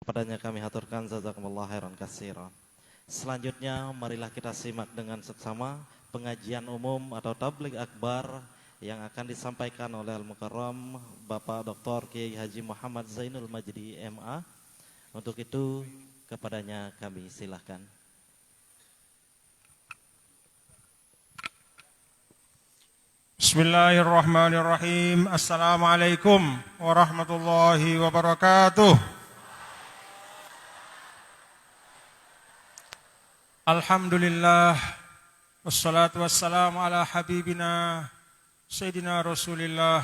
kepadanya kami haturkan jazakumullah khairan katsiran. Selanjutnya marilah kita simak dengan seksama pengajian umum atau tabligh akbar yang akan disampaikan oleh Al-Mukarram Bapak Dr. Kiai Haji Muhammad Zainul Majdi MA. Untuk itu kepadanya kami silahkan. Bismillahirrahmanirrahim. Assalamualaikum warahmatullahi wabarakatuh. Alhamdulillah, wassalatu wassalamu ala habibina Sayyidina Rasulillah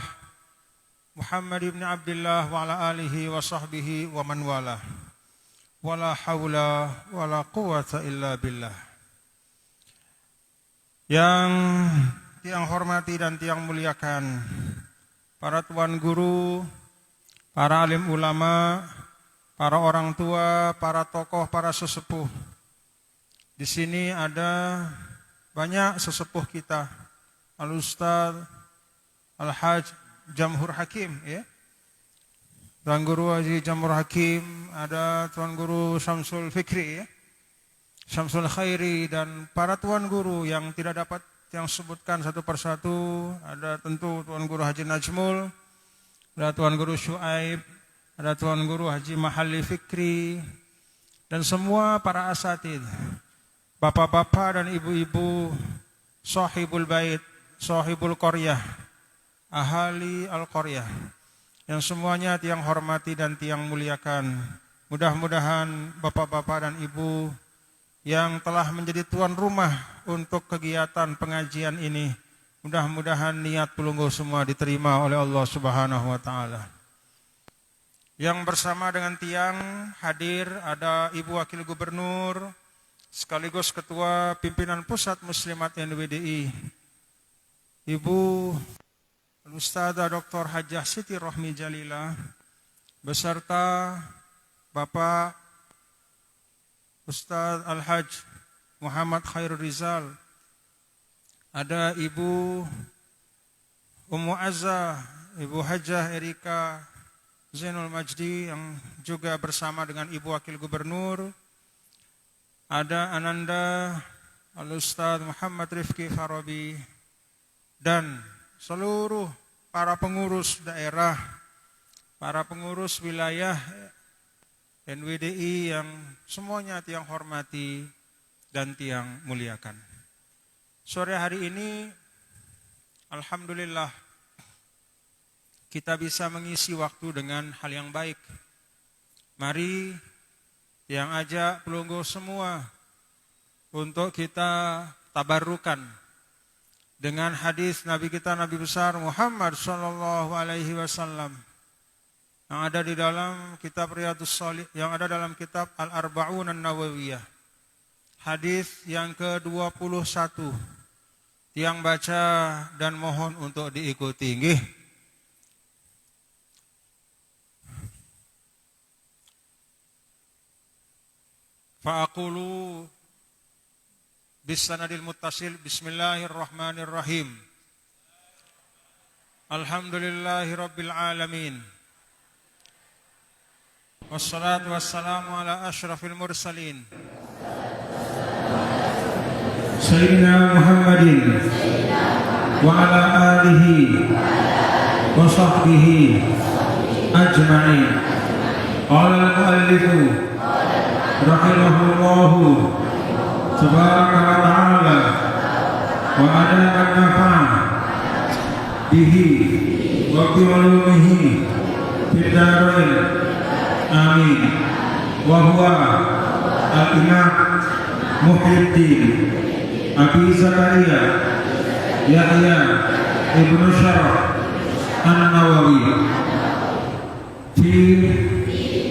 Muhammad ibn Abdullah wa ala alihi wa sahbihi wa man wala. Wala hawla wala quwata illa billah. Yang tiang hormati dan tiang muliakan para tuan guru, para alim ulama, para orang tua, para tokoh, para sesepuh. Di sini ada banyak sesepuh kita, Al-Ustaz Al-Haj Jamhur Hakim, ya. Tuan Guru Haji Jamhur Hakim, ada Tuan Guru Syamsul Fikri, ya. Syamsul Khairi, dan para tuan guru yang tidak dapat yang sebutkan satu persatu. Ada tentu Tuan Guru Haji Najmul, ada Tuan Guru Syuaib, ada Tuan Guru Haji Mahalli Fikri, dan semua para asatid, bapak-bapak dan ibu-ibu, sahibul bait, sahibul qaryah, ahali al-qaryah, yang semuanya tiang hormati dan tiang muliakan. Mudah-mudahan bapak-bapak dan ibu yang telah menjadi tuan rumah untuk kegiatan pengajian ini, mudah-mudahan niat pelungguh semua diterima oleh Allah Subhanahu wa taala. Yang bersama dengan tiang hadir ada Ibu Wakil Gubernur sekaligus Ketua Pimpinan Pusat Muslimat NWDI, Ibu Ustadzah Dr. Hajjah Siti Rohmi Jalila, beserta Bapak Ustadz Al-Haj Muhammad Khairul Rizal, ada Ibu Ummu Azza, Ibu Hajjah Erika Zainul Majdi yang juga bersama dengan Ibu Wakil Gubernur, ada Ananda Al-Ustadz Muhammad Rifki Farabi, dan seluruh para pengurus daerah, para pengurus wilayah NWDI yang semuanya tiang hormati dan tiang muliakan. Sore hari ini, alhamdulillah, kita bisa mengisi waktu dengan hal yang baik. Mari yang ajak pelungguh semua untuk kita tabarrukan dengan hadis Nabi kita, Nabi besar Muhammad sallallahu alaihi wasallam yang ada di dalam kitab Riyadhus Shalihin, yang ada dalam kitab Al-Arba'un An-Nawawiyah. Hadis yang ke-21. Tiang baca dan mohon untuk diikuti. Nggih. Fa'aqulu bisanadil muttasil bismillahirrahmanirrahim. Alhamdulillahi rabbil alamin. Wassalatu wassalamu ala ashrafil mursalin Sayyidina Muhammadin wa ala alihi wa sahbihi ajma'in. Qala al-muallifu rahimahullahu tabaraka wa ta'ala wa adaban nafa'a bihi wa bi'ulumihi fid darain. Amin. Wa huwa al-Imam Muhyiddin Abi Zakaria Yahya Ibnu Syaraf An-Nawawi fi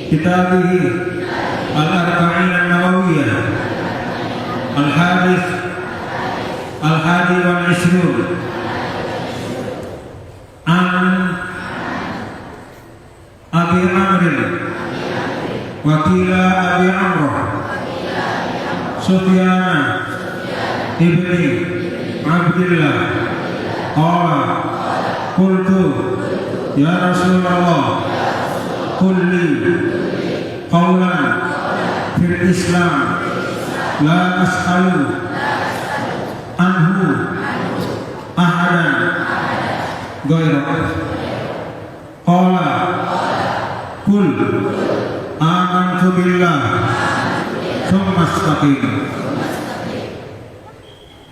kitabihi Al-Arba'in An-Nawawiyah Al-Hadith Al-Hadi wal-Ishrun An Abi Amrin Wakila Abi Amroh Sufyan ibni Abdillah qala qultu ya Rasulullah qulli qawlan fil Islam la as'alu anhu ahadan ghairak. Qala kul amantu billah tsumma istaqim.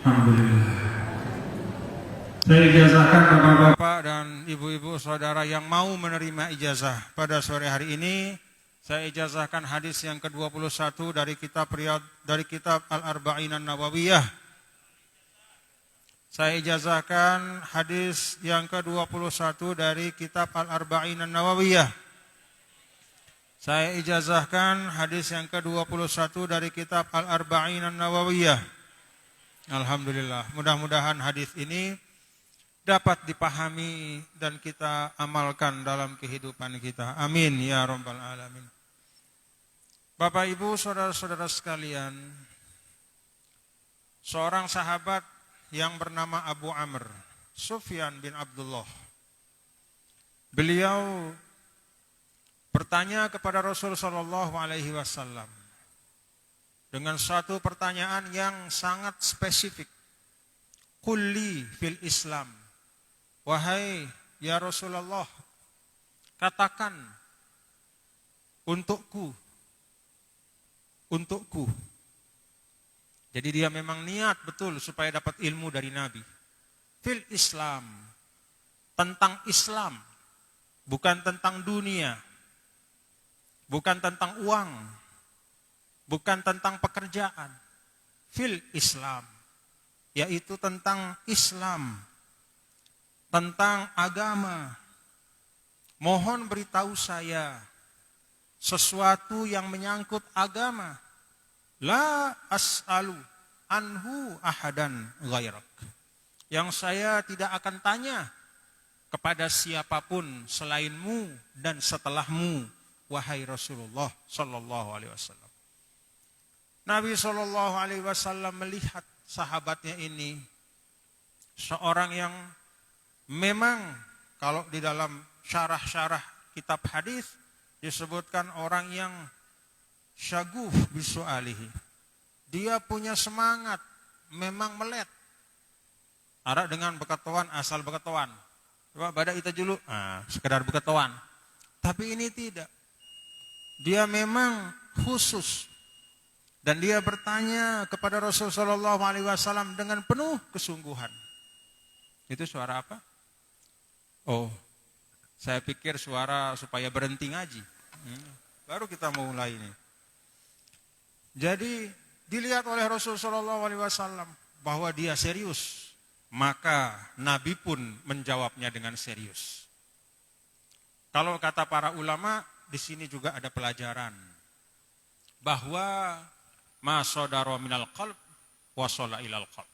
Alhamdulillah. Saya ijazahkan bapak-bapak dan ibu-ibu saudara yang mau menerima ijazah pada sore hari ini. Saya ijazahkan hadis yang ke-21 dari kitab Al-Arba'in An-Nawawiyah. Saya ijazahkan hadis yang ke-21 dari kitab Al-Arba'in An-Nawawiyah. Saya ijazahkan hadis yang ke-21 dari kitab Al-Arba'in An-Nawawiyah. Alhamdulillah, mudah-mudahan hadis ini dapat dipahami dan kita amalkan dalam kehidupan kita. Amin ya rabbal alamin. Bapak Ibu, saudara-saudara sekalian, seorang sahabat yang bernama Abu Amr, Sufyan bin Abdullah. Beliau bertanya kepada Rasul sallallahu alaihi wasallam dengan satu pertanyaan yang sangat spesifik. Qulli fil Islam. Wahai ya Rasulullah, katakan untukku. Jadi dia memang niat betul supaya dapat ilmu dari Nabi. Fil Islam, tentang Islam, bukan tentang dunia, bukan tentang uang, bukan tentang pekerjaan. Fil Islam, yaitu tentang Islam, tentang agama. Mohon beritahu saya sesuatu yang menyangkut agama. La as'alu anhu ahadan ghairak. Yang saya tidak akan tanya kepada siapapun selainmu dan setelahmu, wahai Rasulullah sallallahu alaihi wasallam. Nabi sallallahu alaihi wasallam melihat sahabatnya ini seorang yang memang kalau di dalam syarah-syarah kitab hadis disebutkan orang yang syaguf bisu'alihi. Dia punya semangat, memang melet. Ara dengan bekatuan asal bekatuan. Coba badak kita dulu, sekedar bekatuan. Tapi ini tidak. Dia memang khusus. Dan dia bertanya kepada Rasulullah SAW dengan penuh kesungguhan. Itu suara apa? Oh, saya pikir suara supaya berhenti ngaji. Baru kita mulai ini. Jadi dilihat oleh Rasulullah SAW bahwa dia serius. Maka Nabi pun menjawabnya dengan serius. Kalau kata para ulama, di sini juga ada pelajaran. Bahwa ma sodaro minal qalb wasola ilal qalb.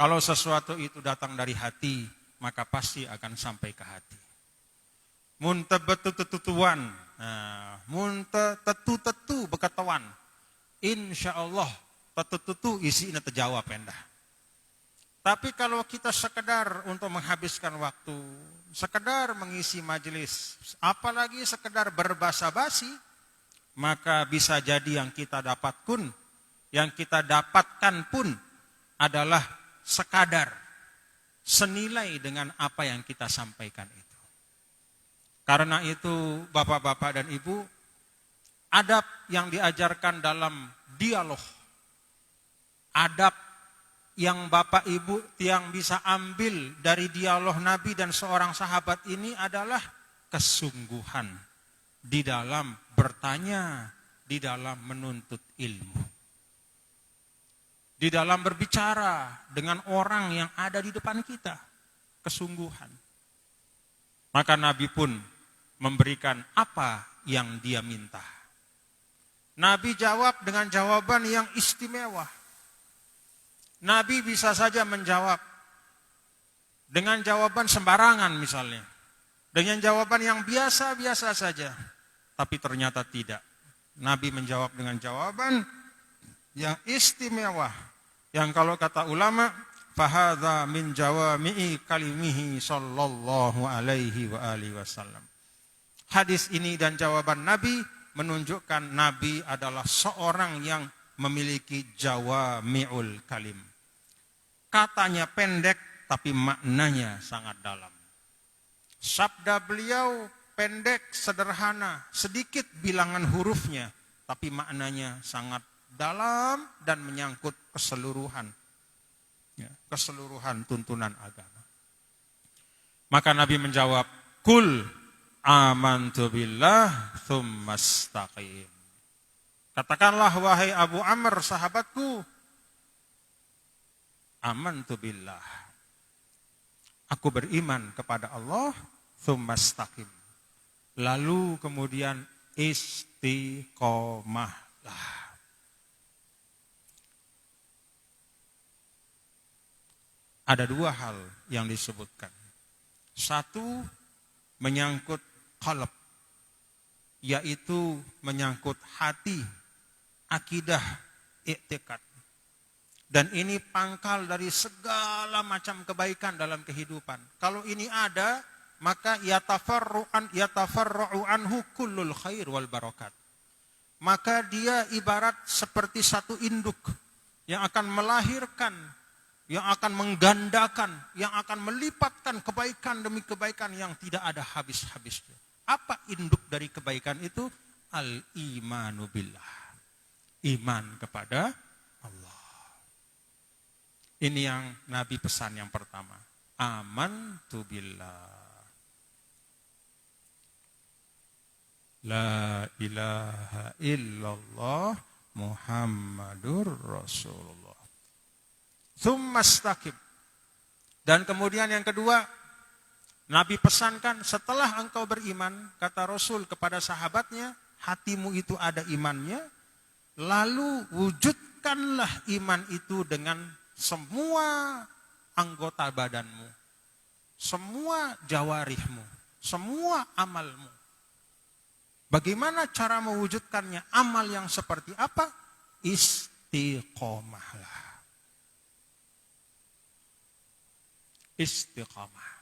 Kalau sesuatu itu datang dari hati, maka pasti akan sampai ke hati. Muntabetututuan, muntetetu bekatuan. Insyaallah tetutu isi ini terjawab endah. Tapi kalau kita sekedar untuk menghabiskan waktu, sekedar mengisi majelis, apalagi sekedar berbasa-basi, maka bisa jadi yang kita dapatkan pun adalah sekadar senilai dengan apa yang kita sampaikan itu. Karena itu bapak-bapak dan ibu, adab yang diajarkan dalam dialog, adab yang bapak ibu yang bisa ambil dari dialog Nabi dan seorang sahabat ini adalah kesungguhan di dalam bertanya, di dalam menuntut ilmu, di dalam berbicara dengan orang yang ada di depan kita, kesungguhan. Maka Nabi pun memberikan apa yang dia minta. Nabi jawab dengan jawaban yang istimewa. Nabi bisa saja menjawab dengan jawaban sembarangan misalnya. Dengan jawaban yang biasa-biasa saja. Tapi ternyata tidak. Nabi menjawab dengan jawaban yang istimewa. Yang kalau kata ulama, fahadha min jawami'i kalimihi sallallahu alaihi wa alihi wasallam. Hadis ini dan jawaban Nabi menunjukkan Nabi adalah seorang yang memiliki jawami'ul kalim. Katanya pendek tapi maknanya sangat dalam. Sabda beliau pendek, sederhana, sedikit bilangan hurufnya, tapi maknanya sangat dalam dan menyangkut keseluruhan, keseluruhan tuntunan agama. Maka Nabi menjawab, Kul amantu billah tsumastaqim. Katakanlah wahai Abu Amr sahabatku, amantu billah. Aku beriman kepada Allah, tsumastaqim. Lalu kemudian istiqomahlah. Ada dua hal yang disebutkan. Satu, menyangkut qalb, yaitu menyangkut hati, akidah, i'tikad. Dan ini pangkal dari segala macam kebaikan dalam kehidupan. Kalau ini ada, maka yatafarra'u anhu kullul khair wal barakat. Maka dia ibarat seperti satu induk yang akan melahirkan, yang akan menggandakan, yang akan melipatkan kebaikan demi kebaikan yang tidak ada habis-habisnya. Apa induk dari kebaikan itu? Al-imanu billah. Iman kepada Allah. Ini yang Nabi pesan yang pertama. Amantu billah. La ilaha illallah Muhammadur Rasulullah. Tsumastaqim. Dan kemudian yang kedua, Nabi pesankan setelah engkau beriman, kata Rasul kepada sahabatnya, hatimu itu ada imannya, lalu wujudkanlah iman itu dengan semua anggota badanmu, semua jawarihmu, semua amalmu. Bagaimana cara mewujudkannya? Amal yang seperti apa? Istiqomahlah. Istiqamah.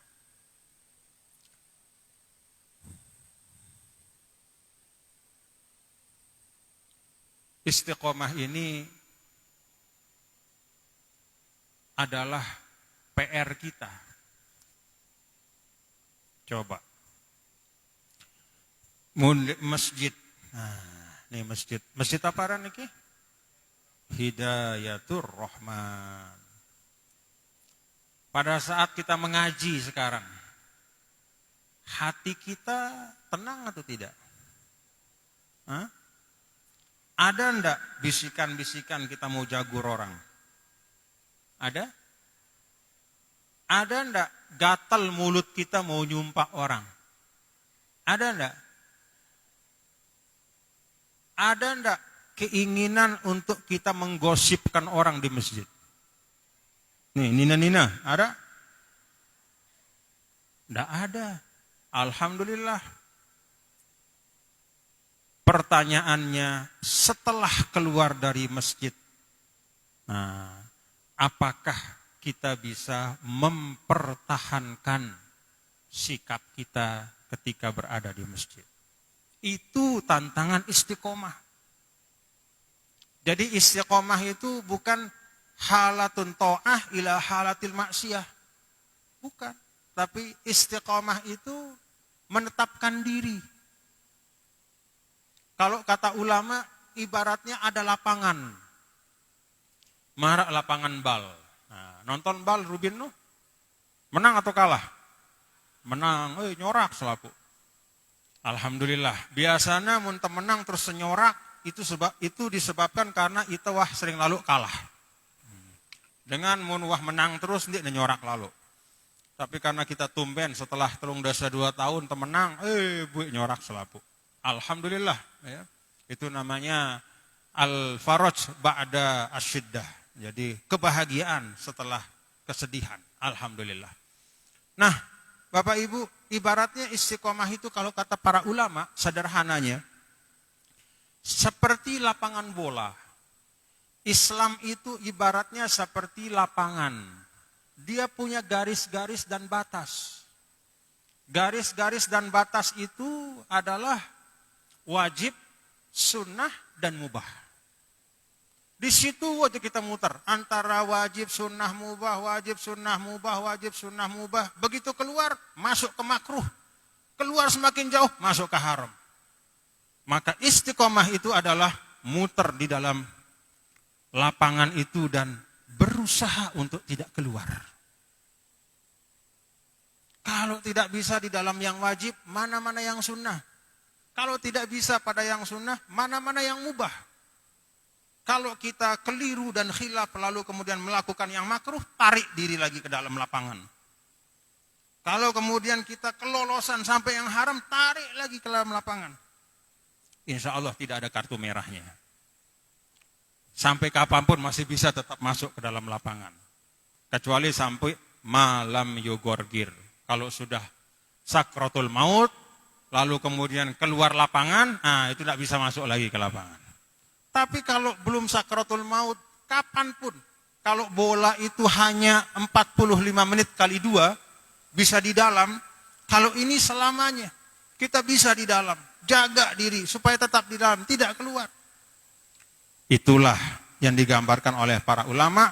Istiqomah ini adalah PR kita. Coba. Masjid. Nah, ini masjid. Masjid apa niki? Hidayatur Rahman. Pada saat kita mengaji sekarang, hati kita tenang atau tidak? Hah? Ada enggak bisikan-bisikan kita mau jagur orang? Ada? Ada enggak gatal mulut kita mau nyumpah orang? Ada enggak? Ada enggak keinginan untuk kita menggosipkan orang di masjid? Nih, Nina, ada? Enggak ada. Alhamdulillah. Pertanyaannya, setelah keluar dari masjid, nah, apakah kita bisa mempertahankan sikap kita ketika berada di masjid? Itu tantangan istiqomah. Jadi istiqomah itu bukan halatun ta'ah ila halatil maksiyah. Bukan. Tapi istiqomah itu menetapkan diri. Kalau kata ulama, ibaratnya ada lapangan. Marak lapangan bal. Nah, nonton bal Rubin no? Menang atau kalah? Menang. Nyorak selaku. Alhamdulillah. Biasanya mun menang terus senyorak, itu disebabkan karena itu wah sering lalu kalah. Dengan mun wah menang terus dia nyorak lalu. Tapi karena kita tumben setelah telung dasa 2 tahun temenang, bu nyorak selaku. Alhamdulillah, ya. Itu namanya al-faraj ba'da asyiddah. Jadi kebahagiaan setelah kesedihan. Alhamdulillah. Nah, Bapak Ibu, ibaratnya istiqomah itu kalau kata para ulama, sederhananya, seperti lapangan bola. Islam itu ibaratnya seperti lapangan. Dia punya garis-garis dan batas. Garis-garis dan batas itu adalah wajib sunnah, dan mubah. Di situ aja kita muter. Antara wajib, sunnah, mubah, wajib, sunnah, mubah, wajib, sunnah, mubah. Begitu keluar, masuk ke makruh. Keluar semakin jauh, masuk ke haram. Maka istiqomah itu adalah muter di dalam lapangan itu dan berusaha untuk tidak keluar. Kalau tidak bisa di dalam yang wajib, mana-mana yang sunnah. Kalau tidak bisa pada yang sunnah, mana-mana yang mubah. Kalau kita keliru dan khilaf lalu kemudian melakukan yang makruh, tarik diri lagi ke dalam lapangan. Kalau kemudian kita kelolosan sampai yang haram, tarik lagi ke dalam lapangan. Insya Allah tidak ada kartu merahnya. Sampai kapanpun masih bisa tetap masuk ke dalam lapangan. Kecuali sampai malam yugorgir. Kalau sudah sakratul maut, lalu kemudian keluar lapangan, itu tidak bisa masuk lagi ke lapangan. Tapi kalau belum sakratul maut, kapanpun, kalau bola itu hanya 45 menit kali 2, bisa di dalam, kalau ini selamanya, kita bisa di dalam, jaga diri supaya tetap di dalam, tidak keluar. Itulah yang digambarkan oleh para ulama,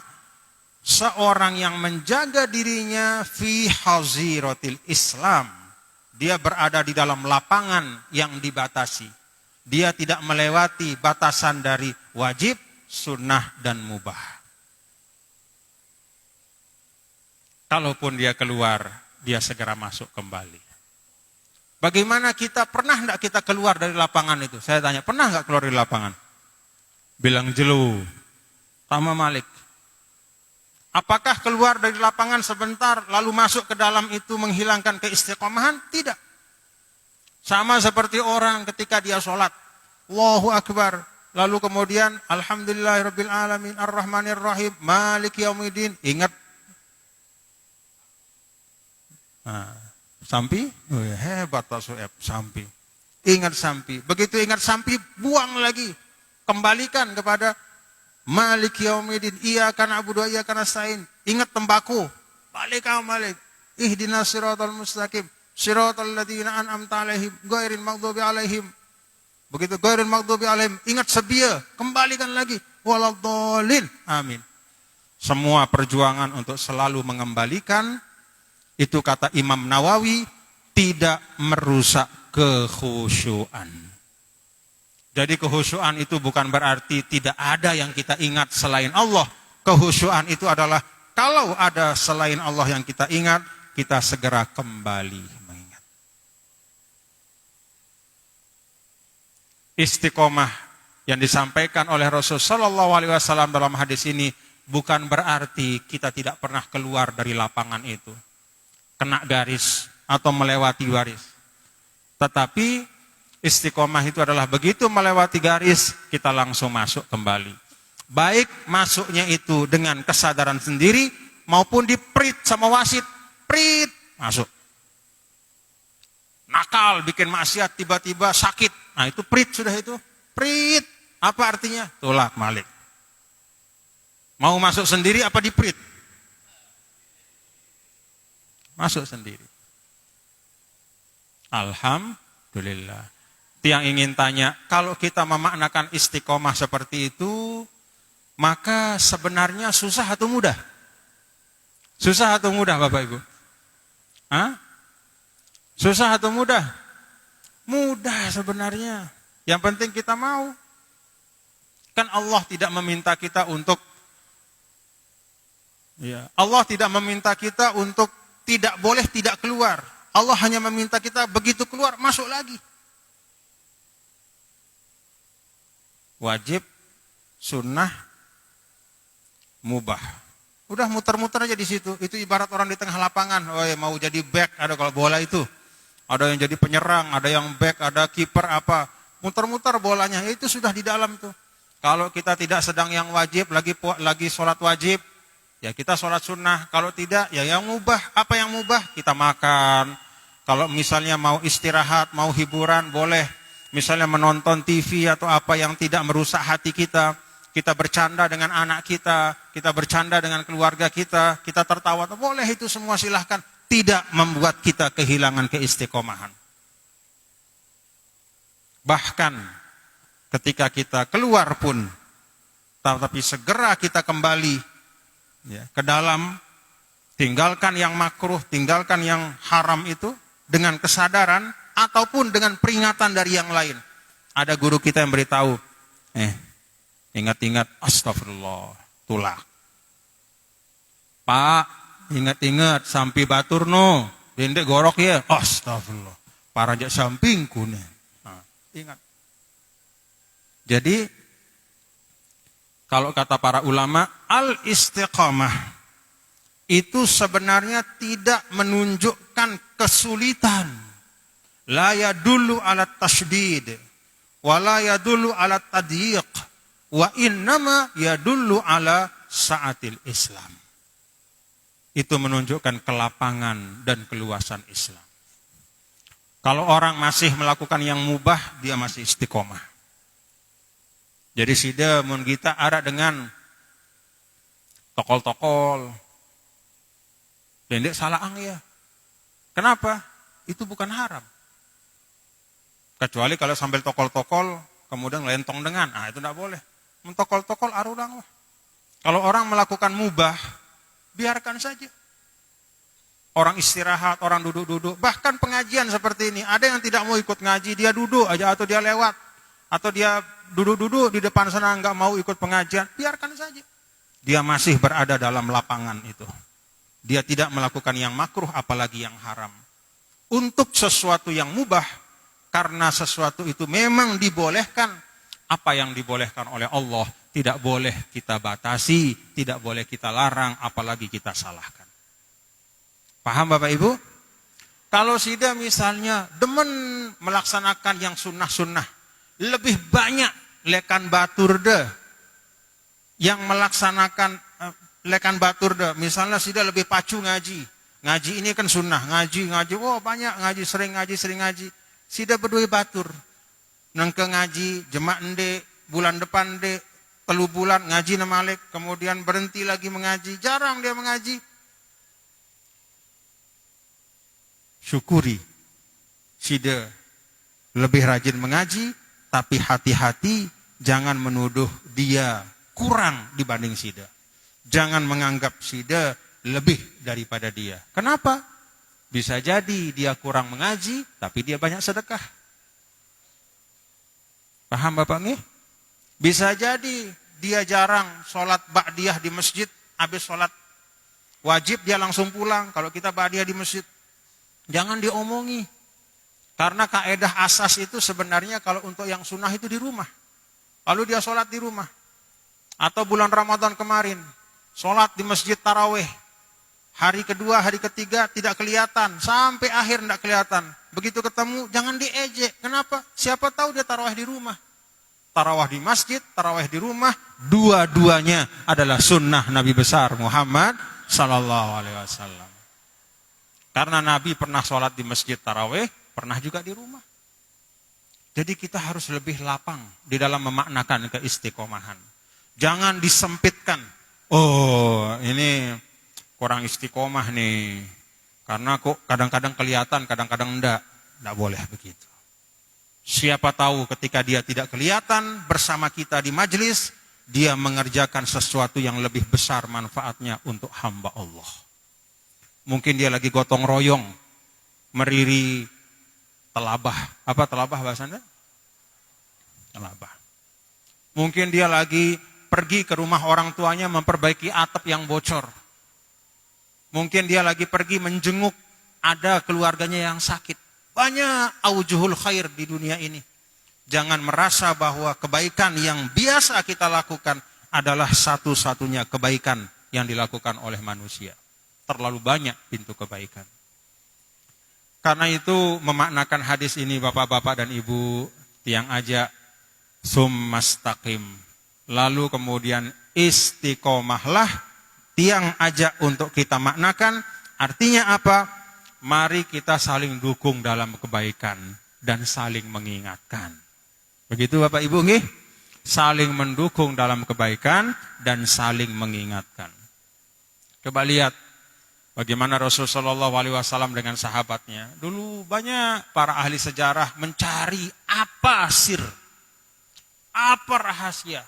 seorang yang menjaga dirinya fi haziratil Islam, dia berada di dalam lapangan yang dibatasi. Dia tidak melewati batasan dari wajib, sunnah, dan mubah. Kalaupun dia keluar, dia segera masuk kembali. Bagaimana kita, pernah enggak kita keluar dari lapangan itu? Saya tanya, pernah enggak keluar dari lapangan? Bilang jelu. Tama Malik. Apakah keluar dari lapangan sebentar, lalu masuk ke dalam itu menghilangkan keistiqomahan? Tidak. Sama seperti orang ketika dia sholat. Allahu Akbar. Lalu kemudian, Alhamdulillahirabbil alamin, Ar-Rahmanir Rahim, Maliki Yaumiddin. Ingat. Sampi? Oh ya, hebat Pak Sueb. Sampi. Ingat sampi. Begitu ingat sampi, buang lagi. Kembalikan kepada Maliki Yaumiddin. Iyyaka na'budu wa iyyaka nasta'in. Ingat tembakau. Balik kamu balik. Ihdinas siratal mustaqim. Siratal ladzina an'amta 'alaihim ghairil maghdubi 'alaihim. Begitu ghairil maghdubi 'alaihim, ingat sebiya, kembalikan lagi waladhdallin. Amin. Semua perjuangan untuk selalu mengembalikan itu kata Imam Nawawi tidak merusak kekhusyuan. Jadi kekhusyuan itu bukan berarti tidak ada yang kita ingat selain Allah. Kekhusyuan itu adalah kalau ada selain Allah yang kita ingat, kita segera kembali. Istiqomah yang disampaikan oleh Rasulullah SAW dalam hadis ini bukan berarti kita tidak pernah keluar dari lapangan itu, kena garis atau melewati garis. Tetapi istiqomah itu adalah begitu melewati garis, kita langsung masuk kembali. Baik masuknya itu dengan kesadaran sendiri maupun diprit sama wasit, prit masuk. Nakal, bikin maksiat, tiba-tiba sakit. Nah itu prit sudah itu. Prit. Apa artinya? Tolak balik. Mau masuk sendiri apa diprit? Masuk sendiri. Alhamdulillah. Yang ingin tanya, kalau kita memaknakan istiqomah seperti itu, maka sebenarnya susah atau mudah? Susah atau mudah Bapak Ibu? Hah? Susah atau mudah? Mudah sebenarnya. Yang penting kita mau. Kan Allah tidak meminta kita untuk Allah tidak meminta kita untuk tidak boleh tidak keluar. Allah hanya meminta kita begitu keluar masuk lagi. Wajib, sunnah, mubah. Udah muter-muter aja di situ. Itu ibarat orang di tengah lapangan. Oh ya, mau jadi back ada kalau bola itu. Ada yang jadi penyerang, ada yang back, ada kiper apa. Muter-muter bolanya, itu sudah di dalam tuh. Kalau kita tidak sedang yang wajib, lagi sholat wajib, ya kita sholat sunnah. Kalau tidak, ya yang mubah. Apa yang mubah? Kita makan. Kalau misalnya mau istirahat, mau hiburan, boleh. Misalnya menonton TV atau apa yang tidak merusak hati kita. Kita bercanda dengan anak kita bercanda dengan keluarga kita tertawa. Boleh itu semua silahkan. Tidak membuat kita kehilangan keistiqomahan. Bahkan ketika kita keluar pun, tapi segera kita kembali ya, ke dalam, tinggalkan yang makruh, tinggalkan yang haram itu dengan kesadaran ataupun dengan peringatan dari yang lain. Ada guru kita yang beritahu, ingat-ingat, astagfirullah, tulak. Pak, ingat-ingat, sampai batur no, dendek gorok ya, astagfirullah, parajak sampingku nih. Nah, ingat. Jadi, kalau kata para ulama, al-istiqamah itu sebenarnya tidak menunjukkan kesulitan. La yadullu ala tasydid, wa la yadullu ala tadyiq, wa innama yadullu ala sa'atil Islam. Itu menunjukkan kelapangan dan keluasan Islam. Kalau orang masih melakukan yang mubah, dia masih istiqomah. Jadi sida mun kita ada dengan tokol-tokol, dendek salaang ya. Kenapa? Itu bukan haram. Kecuali kalau sambil tokol-tokol, kemudian lentong dengan, itu tidak boleh. Mentokol-tokol arurang lah. Kalau orang melakukan mubah, biarkan saja. Orang istirahat, orang duduk-duduk. Bahkan pengajian seperti ini. Ada yang tidak mau ikut ngaji, dia duduk aja atau dia lewat. Atau dia duduk-duduk di depan sana nggak mau ikut pengajian. Biarkan saja. Dia masih berada dalam lapangan itu. Dia tidak melakukan yang makruh apalagi yang haram. Untuk sesuatu yang mubah, karena sesuatu itu memang dibolehkan. Apa yang dibolehkan oleh Allah tidak boleh kita batasi, tidak boleh kita larang, apalagi kita salahkan. Paham Bapak Ibu? Kalau sida misalnya demen melaksanakan yang sunnah-sunnah, lebih banyak lekan batur deh yang melaksanakan lekan batur deh. Misalnya sida lebih pacu ngaji. Ngaji ini kan sunnah, ngaji, banyak ngaji, sering ngaji. Sida berdua batur. Nengke ngaji, jemak ende, bulan depan ende, 3 bulan ngaji namalik, kemudian berhenti lagi mengaji, jarang dia mengaji. Syukuri, sida lebih rajin mengaji, tapi hati-hati jangan menuduh dia kurang dibanding sida. Jangan menganggap sida lebih daripada dia. Kenapa? Bisa jadi dia kurang mengaji, tapi dia banyak sedekah. Paham Bapak nih? Bisa jadi dia jarang sholat ba'diyah di masjid, habis sholat wajib dia langsung pulang. Kalau kita ba'diyah di masjid, jangan diomongi. Karena kaedah asas itu sebenarnya kalau untuk yang sunnah itu di rumah. Lalu dia sholat di rumah. Atau bulan Ramadan kemarin, sholat di masjid tarawih. Hari kedua, hari ketiga tidak kelihatan. Sampai akhir tidak kelihatan. Begitu ketemu, jangan diejek. Kenapa? Siapa tahu dia tarawih di rumah. Tarawih di masjid, tarawih di rumah. Dua-duanya adalah sunnah Nabi besar Muhammad Sallallahu Alaihi Wasallam. Karena Nabi pernah sholat di masjid tarawih, pernah juga di rumah. Jadi kita harus lebih lapang di dalam memaknakan keistiqomahan. Jangan disempitkan. Oh, ini kurang istiqomah nih. Karena kok kadang-kadang kelihatan, kadang-kadang enggak. Enggak boleh begitu. Siapa tahu ketika dia tidak kelihatan bersama kita di majelis, dia mengerjakan sesuatu yang lebih besar manfaatnya untuk hamba Allah. Mungkin dia lagi gotong royong, meriri telabah. Apa telabah bahasanya? Telabah. Mungkin dia lagi pergi ke rumah orang tuanya memperbaiki atap yang bocor. Mungkin dia lagi pergi menjenguk ada keluarganya yang sakit. Banyak aujuhul khair di dunia ini. Jangan merasa bahwa kebaikan yang biasa kita lakukan adalah satu-satunya kebaikan yang dilakukan oleh manusia. Terlalu banyak pintu kebaikan. Karena itu memaknakan hadis ini bapak-bapak dan ibu, tiang aja summastaqim. Lalu kemudian istiqomahlah, tiang ajak untuk kita maknakan. Artinya apa? Mari kita saling dukung dalam kebaikan dan saling mengingatkan. Begitu Bapak Ibu nggih? Saling mendukung dalam kebaikan dan saling mengingatkan. Coba lihat bagaimana Rasulullah SAW dengan sahabatnya. Dulu banyak para ahli sejarah mencari apa sir Apa rahasia?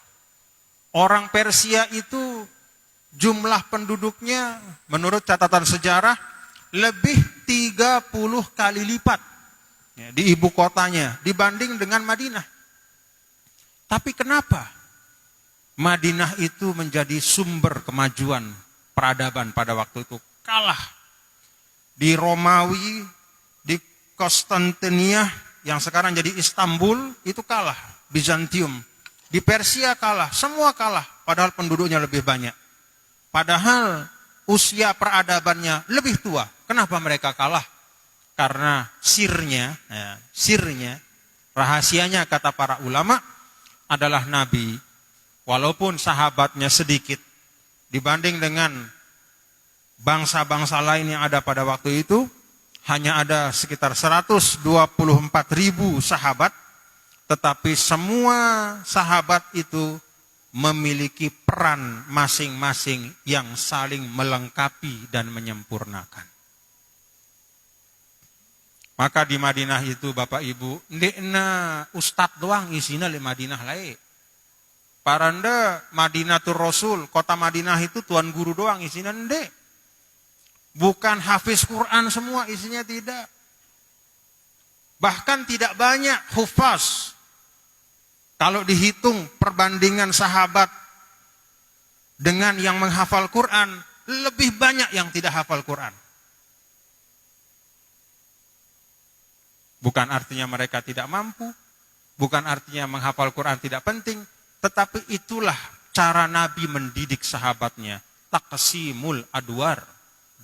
Orang Persia itu jumlah penduduknya menurut catatan sejarah lebih 30 kali lipat ya, di ibu kotanya dibanding dengan Madinah. Tapi kenapa Madinah itu menjadi sumber kemajuan peradaban pada waktu itu? Kalah di Romawi, di Konstantinia yang sekarang jadi Istanbul, itu kalah. Bizantium, di Persia kalah, semua kalah, padahal penduduknya lebih banyak. Padahal usia peradabannya lebih tua. Kenapa mereka kalah? Karena sirnya, rahasianya kata para ulama adalah Nabi, walaupun sahabatnya sedikit dibanding dengan bangsa-bangsa lain yang ada pada waktu itu, hanya ada sekitar 124.000 sahabat, tetapi semua sahabat itu memiliki peran masing-masing yang saling melengkapi dan menyempurnakan. Maka di Madinah itu Bapak Ibu, ndekna ustad doang isinya di Madinah lain. Paranda Madinatul Rasul, kota Madinah itu tuan guru doang isinya ndek. Bukan hafiz Quran semua isinya, tidak. Bahkan tidak banyak hufaz. Kalau dihitung perbandingan sahabat dengan yang menghafal Quran, lebih banyak yang tidak hafal Quran. Bukan artinya mereka tidak mampu, bukan artinya menghafal Quran tidak penting, tetapi itulah cara Nabi mendidik sahabatnya. Taqsimul adwar,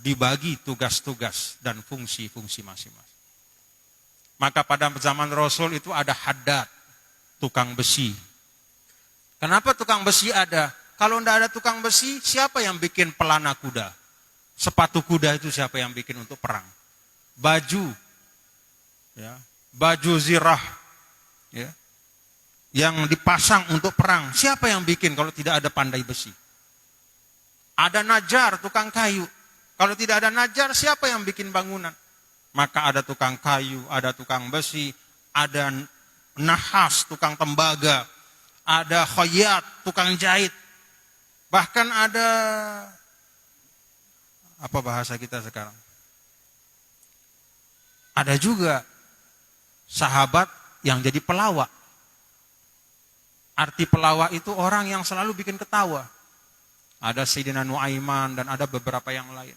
dibagi tugas-tugas dan fungsi-fungsi masing-masing. Maka pada zaman Rasul itu ada haddad, tukang besi. Kenapa tukang besi ada? Kalau tidak ada tukang besi, siapa yang bikin pelana kuda? Sepatu kuda itu siapa yang bikin untuk perang? Baju, ya, baju zirah, ya, yang dipasang untuk perang. Siapa yang bikin kalau tidak ada pandai besi? Ada najar, tukang kayu. Kalau tidak ada najar, siapa yang bikin bangunan? Maka ada tukang kayu, ada tukang besi, ada nahas, tukang tembaga, ada khayyat, tukang jahit. Bahkan ada, apa bahasa kita sekarang? Ada juga sahabat yang jadi pelawak. Arti pelawak itu orang yang selalu bikin ketawa. Ada Sayyidina Nuaiman dan ada beberapa yang lain.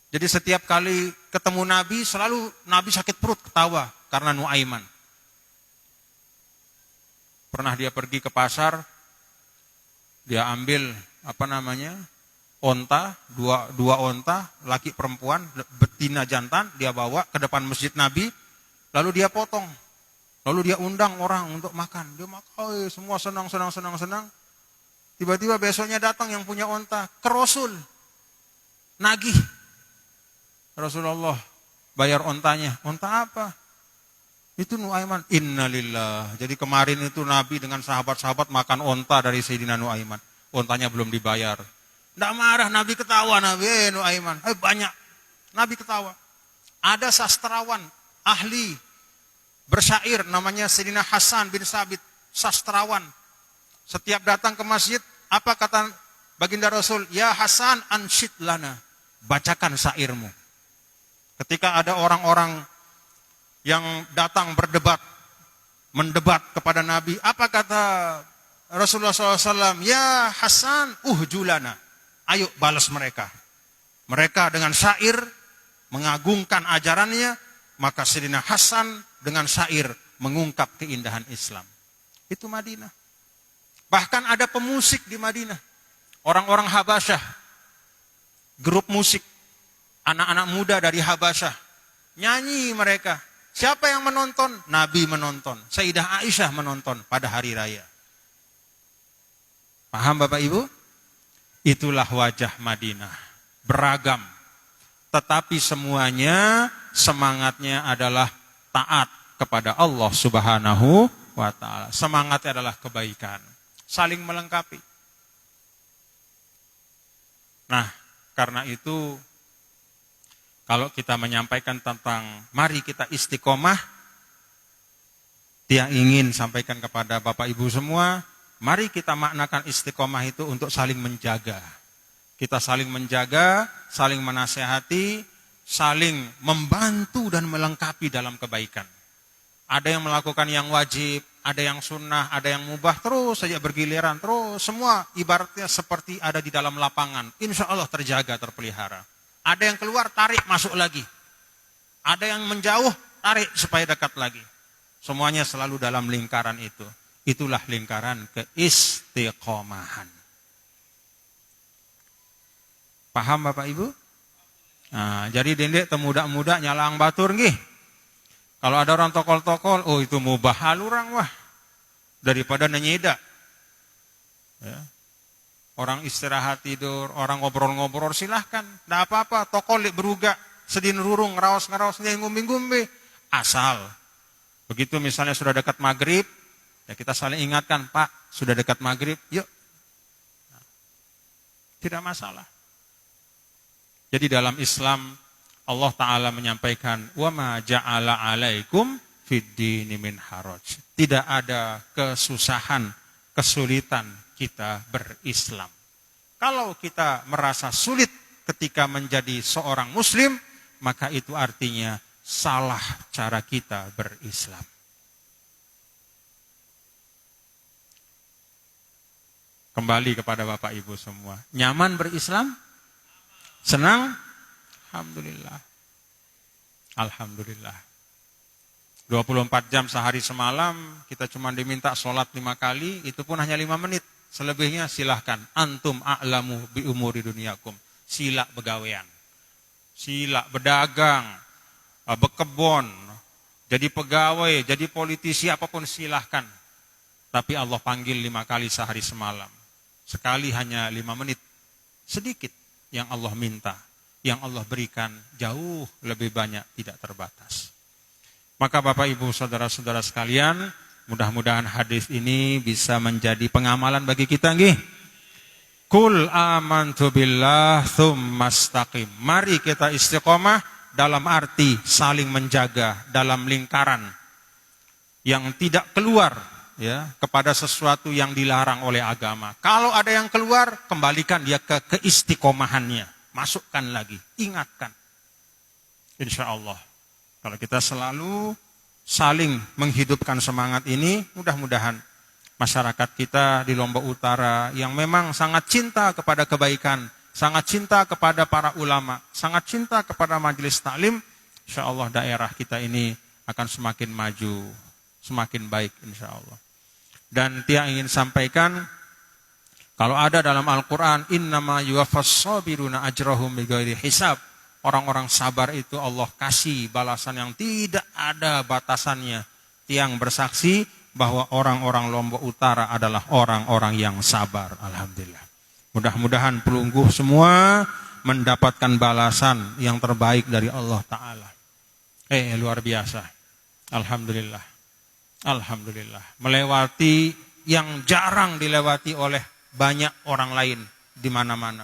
Jadi setiap kali ketemu Nabi, selalu Nabi sakit perut ketawa karena Nuaiman. Pernah dia pergi ke pasar, dia ambil onta, dua onta, laki perempuan, betina jantan, dia bawa ke depan masjid Nabi, lalu dia potong, lalu dia undang orang untuk makan. Dia makan, semua senang. Tiba-tiba besoknya datang yang punya onta ke Rasul, nagih. Rasulullah bayar ontanya. Onta apa? Itu Nuaiman. Innalillah. Jadi kemarin itu Nabi dengan sahabat-sahabat makan onta dari Sayyidina Nuaiman. Ontanya belum dibayar. Tidak marah, Nabi ketawa. Nabi Nuaiman. Banyak. Nabi ketawa. Ada sastrawan, ahli bersyair, namanya Sayyidina Hasan bin Sabit. Sastrawan. Setiap datang ke masjid, apa kata baginda Rasul? Ya Hasan, ansyid lana. Bacakan syairmu. Ketika ada orang-orang yang datang mendebat kepada Nabi, apa kata Rasulullah SAW? Ya Hasan, uhjulana. Ayo balas mereka. Mereka dengan syair mengagungkan ajarannya, maka Sayyidina Hasan dengan syair mengungkap keindahan Islam. Itu Madinah. Bahkan ada pemusik di Madinah. Orang-orang Habasyah, grup musik, anak-anak muda dari Habasyah, nyanyi mereka. Siapa yang menonton? Nabi menonton. Sayyidah Aisyah menonton pada hari raya. Paham Bapak Ibu? Itulah wajah Madinah. Beragam. Tetapi semuanya semangatnya adalah taat kepada Allah Subhanahu wa ta'ala. Semangatnya adalah kebaikan. Saling melengkapi. Nah, karena itu kalau kita menyampaikan tentang mari kita istiqomah, Tiang ingin sampaikan kepada Bapak Ibu semua, mari kita maknakan istiqomah itu untuk saling menjaga. Kita saling menjaga, saling menasehati, saling membantu dan melengkapi dalam kebaikan. Ada yang melakukan yang wajib, ada yang sunnah, ada yang mubah, terus saja bergiliran, terus semua ibaratnya seperti ada di dalam lapangan. Insya Allah terjaga, terpelihara. Ada yang keluar, tarik, masuk lagi. Ada yang menjauh, tarik supaya dekat lagi. Semuanya selalu dalam lingkaran itu. Itulah lingkaran keistiqomahan. Paham Bapak Ibu? Nah, jadi dendek temuda-muda nyalang batur nggih. Kalau ada orang tokol-tokol, oh itu mubah halurang wah. Daripada nenyeda. Ya. Orang istirahat tidur, orang ngobrol-ngobrol silahkan. Tidak apa-apa, tokol beruga, sedin rurung, ngeraos-ngeraos, ngumbi-ngumbi. Asal. Begitu misalnya sudah dekat maghrib, ya kita saling ingatkan, Pak, sudah dekat maghrib, yuk. Nah, tidak masalah. Jadi dalam Islam, Allah Ta'ala menyampaikan, wa ma ja'ala alaikum fid dini min haraj. Tidak ada kesusahan, kesulitan kita berislam. Kalau kita merasa sulit ketika menjadi seorang muslim, maka itu artinya salah cara kita berislam. Kembali kepada Bapak Ibu semua. Nyaman berislam? Senang? Alhamdulillah. Alhamdulillah. 24 jam sehari semalam, kita cuma diminta sholat 5 kali, itu pun hanya 5 menit. Selebihnya silahkan. Antum a'lamu bi umuri duniakum. Sila begawean. Sila berdagang, bekebon, jadi pegawai, jadi politisi, apapun silahkan. Tapi Allah panggil 5 kali sehari semalam. Sekali hanya 5 menit. Sedikit yang Allah minta. Yang Allah berikan jauh lebih banyak, tidak terbatas. Maka Bapak Ibu saudara-saudara sekalian, mudah-mudahan hadis ini bisa menjadi pengamalan bagi kita nggih. Kul amantu billah tsumma istaqim. Mari kita istiqomah dalam arti saling menjaga dalam lingkaran yang tidak keluar ya kepada sesuatu yang dilarang oleh agama. Kalau ada yang keluar, kembalikan dia ke keistiqomahannya. Masukkan lagi, ingatkan. Insya Allah. Kalau kita selalu saling menghidupkan semangat ini, mudah-mudahan masyarakat kita di Lombok Utara yang memang sangat cinta kepada kebaikan, sangat cinta kepada para ulama, sangat cinta kepada majelis taklim, insya Allah daerah kita ini akan semakin maju, semakin baik insya Allah. Dan Tia ingin sampaikan, kalau ada dalam Al-Quran, innama yuwaffas sabiruna ajrahum bighairi hisab. Orang-orang sabar itu Allah kasih balasan yang tidak ada batasannya. Tiang bersaksi bahwa orang-orang Lombok Utara adalah orang-orang yang sabar. Alhamdulillah. Mudah-mudahan pelungguh semua mendapatkan balasan yang terbaik dari Allah Ta'ala. Luar biasa. Alhamdulillah. Alhamdulillah. Melewati yang jarang dilewati oleh banyak orang lain di mana-mana.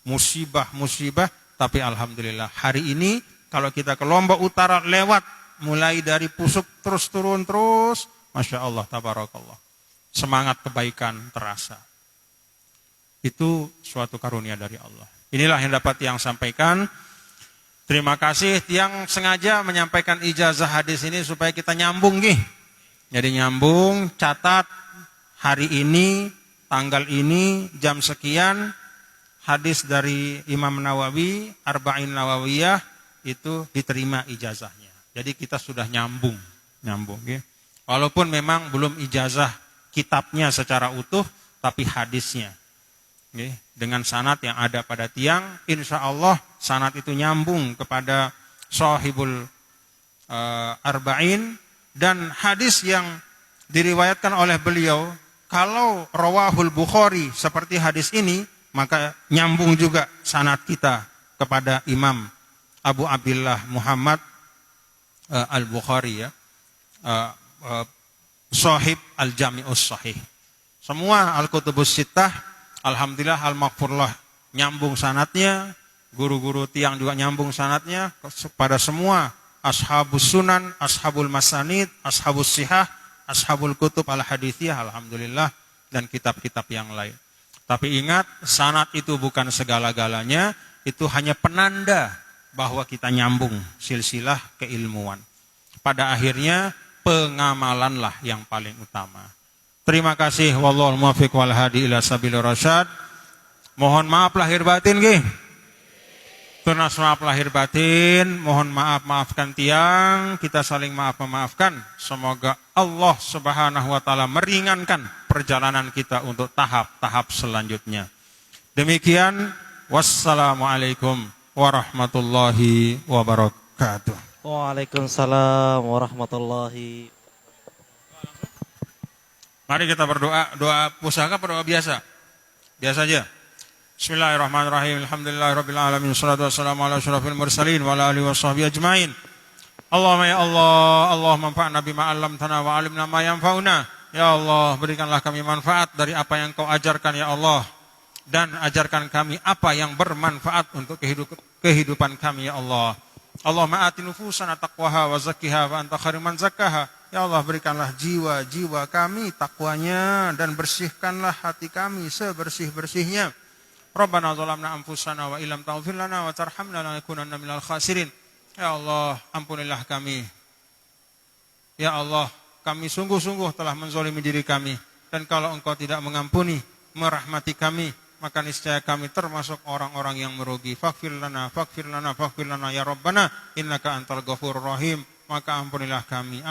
Musibah-musibah, tapi alhamdulillah hari ini kalau kita ke Lombok Utara lewat mulai dari Pusuk terus turun terus, Masya Allah, tabarakallah. Semangat kebaikan terasa. Itu suatu karunia dari Allah. Inilah yang dapat Tiang sampaikan. Terima kasih Tiang sengaja menyampaikan ijazah hadis ini supaya kita nyambung nih. Jadi nyambung, catat hari ini, tanggal ini, jam sekian, hadis dari Imam Nawawi, Arba'in Nawawiyah, itu diterima ijazahnya. Jadi kita sudah nyambung. Ya. Walaupun memang belum ijazah kitabnya secara utuh, tapi hadisnya. Ya. Dengan sanad yang ada pada Tiang, insya Allah sanad itu nyambung kepada Shahibul Arba'in, dan hadis yang diriwayatkan oleh beliau, kalau rawahul Bukhari seperti hadis ini, maka nyambung juga sanad kita kepada Imam Abu Abdillah Muhammad Al-Bukhari, ya, Shahib Al-Jami'us Sahih. Semua Al-Kutubus Sittah, alhamdulillah al-maghfurlah, nyambung sanadnya, guru-guru Tiang juga nyambung sanadnya pada semua ashabus sunan, ashabul masanid, ashabus sihah, ashabul kutub al-hadithiyah, alhamdulillah, dan kitab-kitab yang lain. Tapi ingat, sanad itu bukan segala-galanya, itu hanya penanda bahwa kita nyambung silsilah keilmuan. Pada akhirnya, pengamalanlah yang paling utama. Terima kasih, wallahul muwaffiq wal hadi ila sabilir rasyad. Mohon maaf lahir batin nggih. Tunas maaf lahir batin, mohon maafkan tiang, kita saling maafkan. Semoga Allah Subhanahu wa taala meringankan perjalanan kita untuk tahap-tahap selanjutnya. Demikian, wassalamualaikum warahmatullahi wabarakatuh. Waalaikumsalam warahmatullahi. Mari kita berdoa, doa pusaka atau doa biasa? Biasa aja. Bismillahirrahmanirrahim. Alhamdulillahirabbil alamin. Wassalatu wassalamu ala asyrafil mursalin wa ala alihi washabbihi ajmain. Allahumma ya Allah, Allah manfa'na bima 'allamtana wa 'allimna ma yanfa'una. Ya Allah, berikanlah kami manfaat dari apa yang Kau ajarkan ya Allah, dan ajarkan kami apa yang bermanfaat untuk kehidupan kami ya Allah. Allahumma ati nufusana taqwaha wa zakkiha wa anta khairu man zakkaha. Ya Allah, berikanlah jiwa-jiwa kami takwanya dan bersihkanlah hati kami sebersih-bersihnya. Rabbana zalamna anfusana wa illam taghfir lana wa tarhamna lanakunanna minal khasirin. Ya Allah, ampunilah kami. Ya Allah, kami sungguh-sungguh telah menzalimi diri kami, dan kalau Engkau tidak mengampuni, merahmati kami, maka niscaya kami termasuk orang-orang yang merugi. Faghfir lana ya Rabbana innaka antal ghafurur rahim. Maka ampunilah kami.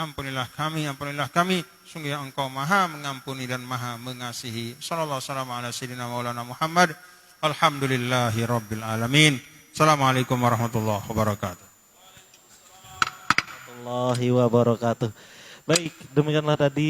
Sungguh Engkau Maha mengampuni dan Maha mengasihi. Sallallahu alaihi wasallam ala sayyidina maulana Muhammad. Alhamdulillahi rabbil alamin. Assalamualaikum warahmatullahi wabarakatuh. Warahmatullahi wabarakatuh. Baik, demikianlah tadi